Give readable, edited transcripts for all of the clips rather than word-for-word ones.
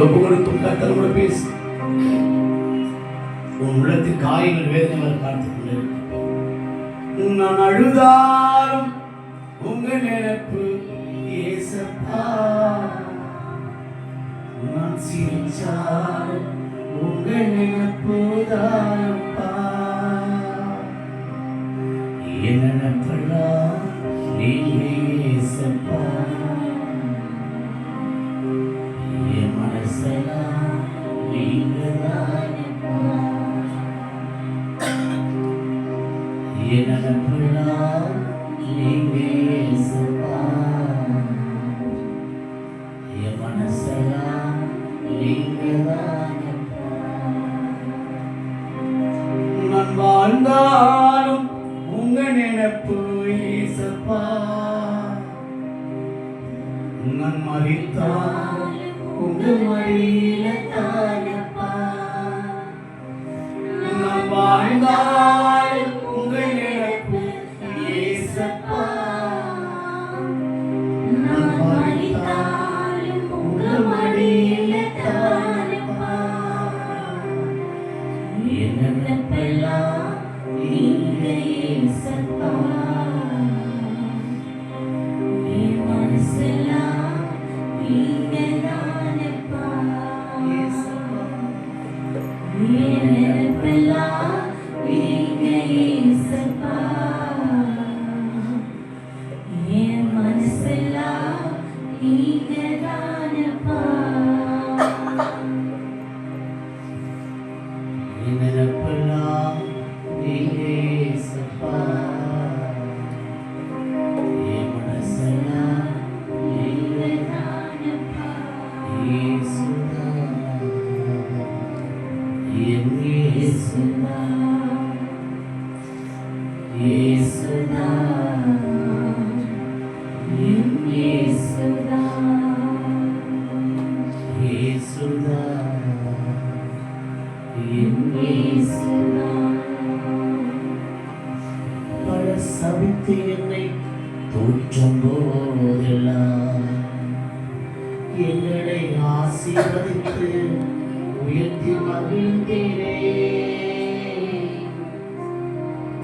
ஒப்பு கொடுக்கும் கர்த்தர் கூட பேசு. உன் உள்ளத்தின் காயங்கள் வேதனைகள் பார்த்துக் கொண்டிருக்க. நான் அழுதாலும் உங்க நினைப்பு ஏசப்பா, நான் சிரிச்சாலும் உங்க நினைப்பு தானப்பா. என் நினைப்பெல்லாம் நீங்க ஏசப்பா, என் மனசெல்லாம் நீங்க தானப்பா. என் நினைப்பெல்லாம் நீங்க ஏசப்பா, என் மனசெல்லாம் நீங்க தானப்பா. நான் வாழ்ந்தாலும் உங்க நினைப்பு ஏசப்பா, நான் மரித்தாலும் உங்க மடியில தானப்பா. நான் வாழ்ந்தாலும் உங்க நினைப்பு ஏசப்பா, நான் மரித்தாலும் உங்க மடியில தானப்பா. என் நினைப்பெல்லாம் நீங்க ஏசப்பா, என் மனசெல்லாம் நீங்க தானப்பா. என் நினைப்பெல்லாம் நீங்க ஏசப்பா, என் மனசெல்லாம் நீங்க தானப்பா. என் நினைப்பெல்லாம் நீங்க ஏசப்பா, என் மனசெல்லாம் நீங்க தானப்பா. இயேசுதா, என் இயேசுதா, இயேசுதா, என் இயேசுதா, இயேசுதா, என் இயேசுதா. பல சபித்து என்னை தூற்றும் போதெல்லாம் எங்களை ஆசீர்வதித்து உயர்த்தி மகிழ்ந்தீரே.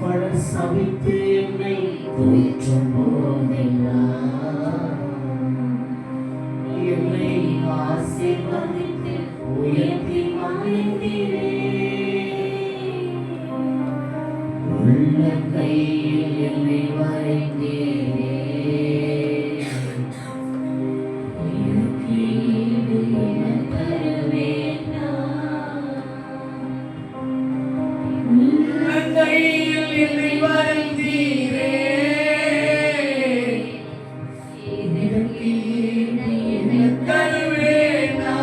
பல சபித்து என்னை தூற்றும் போதெல்லாம் என்னை ஆசீர்வதித்து உயர்த்தி மகிழ்ந்தீரே. உள்ள கையில் என்னை வரைந்தீரே, எனக்கு ஈடு என்ன தருவேனா. உள்ள கையில் என்னை வரைந்தீரே, எனக்கு ஈடு என்ன தருவேனா.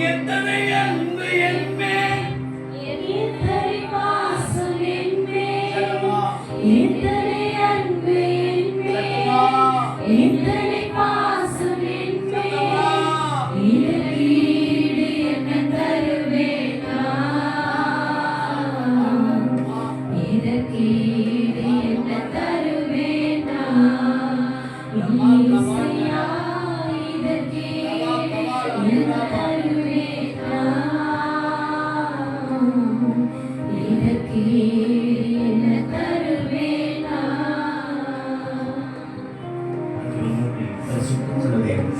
எத்தனை அன்பு என் மேல், எத்தனை பாசம் என் மேல், எத்தனை அன்பு என் மேல், எத்தனை பாசம் என் மேல். இதற்கு ஈடு என்ன தருவேனா, இதற்கு ஈடு என்ன தருவேனா. இயேசையா, இதற்கு ஈடு என்ன தருவேனா, இதற்கு ஈடு என்ன தருவேனா. பரிசுத்தமுள்ள தேவன்